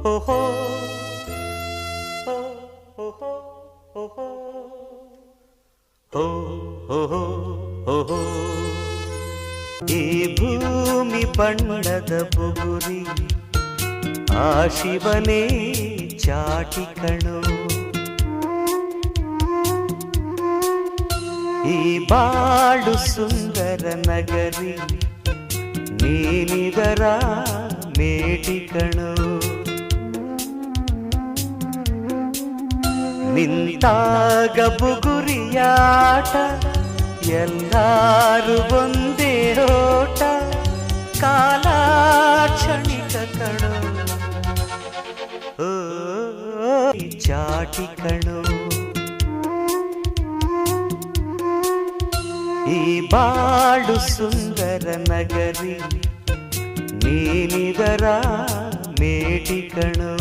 ಓಹೋ ಓಹೋ ಈ ಭೂಮಿ ಬಣ್ಣದ ಬುಗುರಿ ಆ ಶಿವನೇ ಚಾಟಿ ಕಣೋ ಈ ಬಾಳು ಸುಂದರ ನಗರಿ ನೀನಿದರ ಮೇಟಿ ಕಣೋ ನಿಂತಾಗ ಬುಗುರಿಯಾಟ ಎಲ್ಲಾರು ಒಂದೇ ಓಟ ಕಾಲ ಕ್ಷಣಿಕ ಕಣೋ ಚಾಟಿ ಕಣೋ ಈ ಬಾಳು ಸುಂದರ ನಗರಿ ನೀನಿದರ ಮೇಟಿ ಕಣೋ